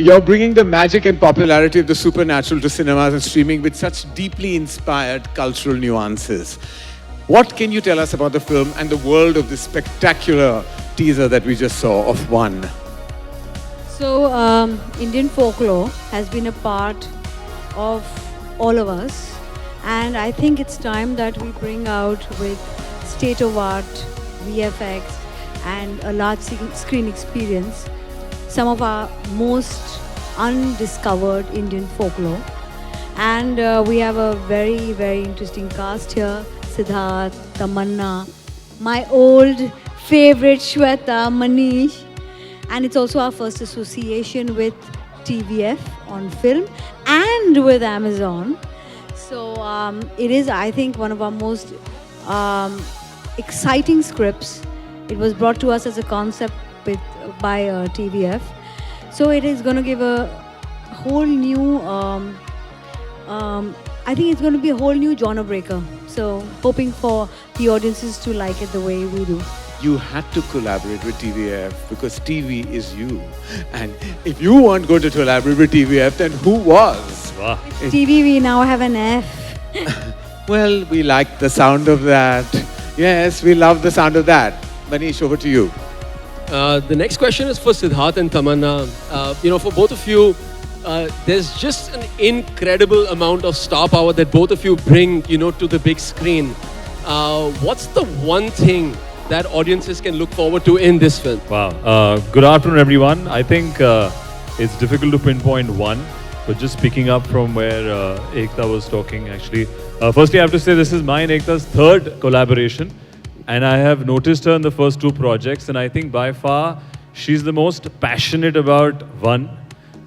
you're bringing the magic and popularity of the supernatural to cinemas and streaming with such deeply inspired cultural nuances. What can you tell us about the film and the world of this spectacular teaser that we just saw of One? So, Indian folklore has been a part of all of us, and I think it's time that we bring out with state of art, VFX, and a large screen experience some of our most undiscovered Indian folklore. And we have a very, very interesting cast here. Siddharth, Tamanna, my old favorite Shweta, Manish. And it's also our first association with TVF on film and with Amazon. So it is, I think, one of our most exciting scripts. It was brought to us as a concept by TVF. So it is going to give a whole new, I think it's going to be a whole new genre breaker. So hoping for the audiences to like it the way we do. You had to collaborate with TVF because TV is you. And if you weren't going to collaborate with TVF, then who was? Wow. TV, we now have an F. Well, we like the sound of that. Yes, we love the sound of that. Manish, over to you. The next question is for Siddharth and Tamanna. For both of you, there's just an incredible amount of star power that both of you bring, to the big screen. What's the one thing that audiences can look forward to in this film? Wow. Good afternoon, everyone. I think it's difficult to pinpoint one, but just picking up from where Ekta was talking, actually. Firstly, I have to say this is mine and Ekta's third collaboration. And I have noticed her in the first two projects, and I think by far she's the most passionate about One.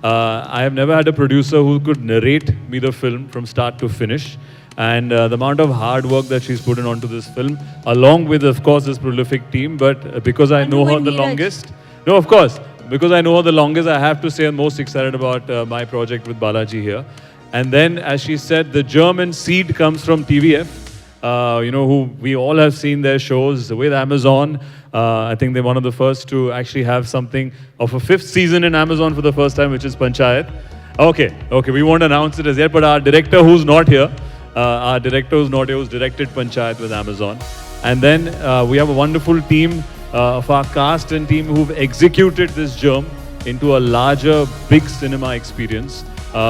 I have never had a producer who could narrate me the film from start to finish. And the amount of hard work that she's put in onto this film, along with, of course, this prolific team. But because I know her the longest, no, of course, because I know her the longest, I have to say I'm most excited about my project with Balaji here. And then, as she said, the German seed comes from TVF. Who we all have seen their shows with Amazon. I think they're one of the first to actually have something of a fifth season in Amazon for the first time, which is Panchayat. Okay, we won't announce it as yet, but our director who's not here, who's directed Panchayat with Amazon. And then we have a wonderful team of our cast and team who've executed this germ into a larger, big cinema experience,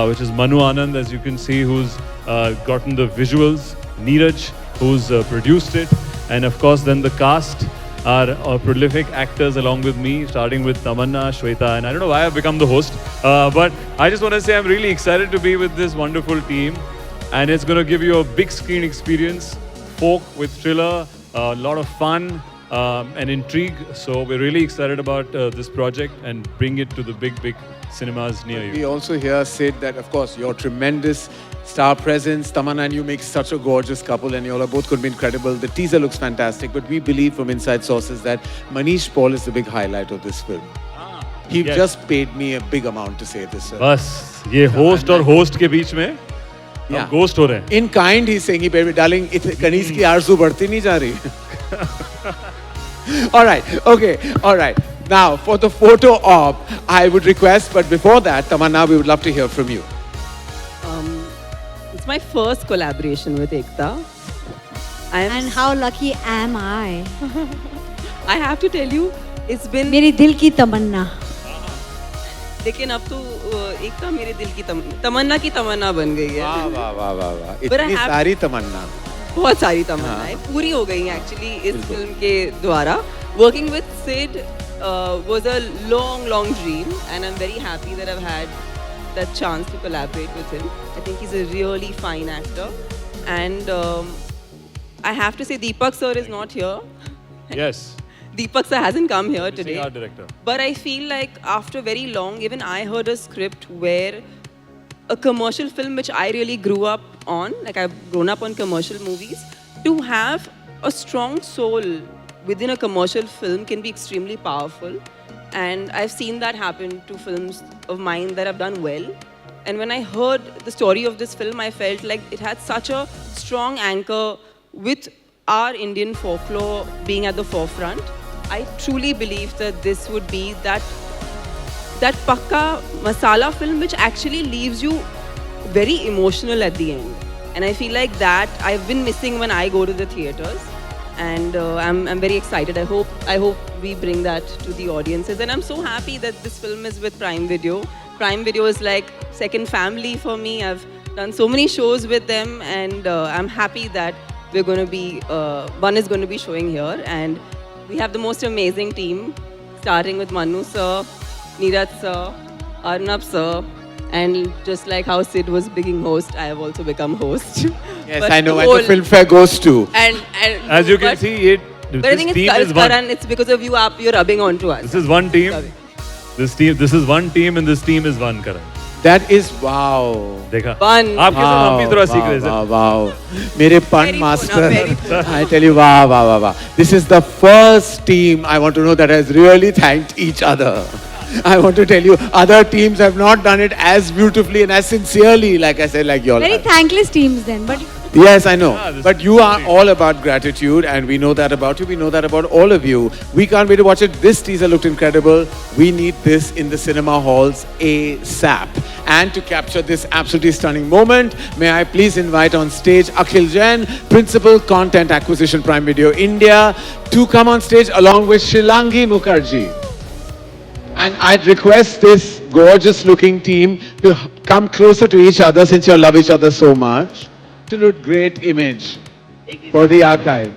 which is Manu Anand, as you can see, who's gotten the visuals, Neeraj, who's produced it, and of course then the cast are prolific actors along with me, starting with Tamanna, Shweta, and I don't know why I've become the host, but I just want to say I'm really excited to be with this wonderful team, and it's going to give you a big screen experience, folk with thriller, a lot of fun and intrigue. So we're really excited about this project and bring it to the big cinemas near you. We also hear Sid that, of course, your tremendous star presence, Tamanna and you make such a gorgeous couple, and you all are both going to be incredible. The teaser looks fantastic, but we believe from inside sources that Manish Paul is the big highlight of this film. He just paid me a big amount to say this, sir. बस ये host और host के बीच में हम ghost हो रहे हैं. In kind, he's saying he paid me. Darling, Kanish की आरज़ू बढ़ती नहीं जा रही. All right. Now, for the photo op, I would request, but before that, Tamanna, we would love to hear from you. It's my first collaboration with Ekta. And how lucky am I? I have to tell you, it's been... मेरे दिल की तमन्ना. लेकिन अब तो एकता मेरे दिल की तमन्ना की तमन्ना बन गई है. वाह. इतनी सारी तमन्ना. बहुत सारी तमन्नाएं पूरी हो गई हैं actually इस फिल्म के द्वारा. Working with Sid was a long dream, and I'm very happy that I've had that chance to collaborate with him. I think he's a really fine actor, and I have to say Deepak sir is not here. Yes. Deepak sir hasn't come here today. Our director. But I feel like after very long, even I heard a script where a commercial film which I really grew up on, like I've grown up on commercial movies, to have a strong soul within a commercial film can be extremely powerful. And I've seen that happen to films of mine that have done well. And when I heard the story of this film, I felt like it had such a strong anchor with our Indian folklore being at the forefront. I truly believe that this would be that that pakka masala film which actually leaves you very emotional at the end. And I feel like that I've been missing when I go to the theaters. And I'm very excited. I hope we bring that to the audiences. And I'm so happy that this film is with Prime Video. Prime Video is like second family for me. I've done so many shows with them, and I'm happy that we're going to be one is going to be showing here. And we have the most amazing team, starting with Manu sir, Neeraj sir, Arnab sir. And just like how Sid was being host, I have also become host. Yes, But I know. the And whole- the film fair goes to. and As you can but- see, but I this think team it's is one. Karan. It's because of you. You're rubbing onto us. This is one team. Sorry. This is one team, and this team is one, Karan. That is wow. देखा? One. आपके साथ हम भी थोड़ा सीख रहे wow, थे. wow. मेरे pun Very master. Pune, very Pune. I tell you, wow, wow, wow, wow. This is the first team I want to know that has really thanked each other. I want to tell you, other teams have not done it as beautifully and as sincerely, like I said, like you all Very have. thankless teams then, but Yes, I know. Ah, this But is you are great. all about gratitude, and we know that about you. We know that about all of you. We can't wait to watch it. This teaser looked incredible. We need this in the cinema halls ASAP. And to capture this absolutely stunning moment, may I please invite on stage Akhil Jain, Principal Content Acquisition Prime Video India, to come on stage along with Shilangi Mukherjee. And I'd request this gorgeous looking team to come closer to each other since you love each other so much, to do a great image for the archive.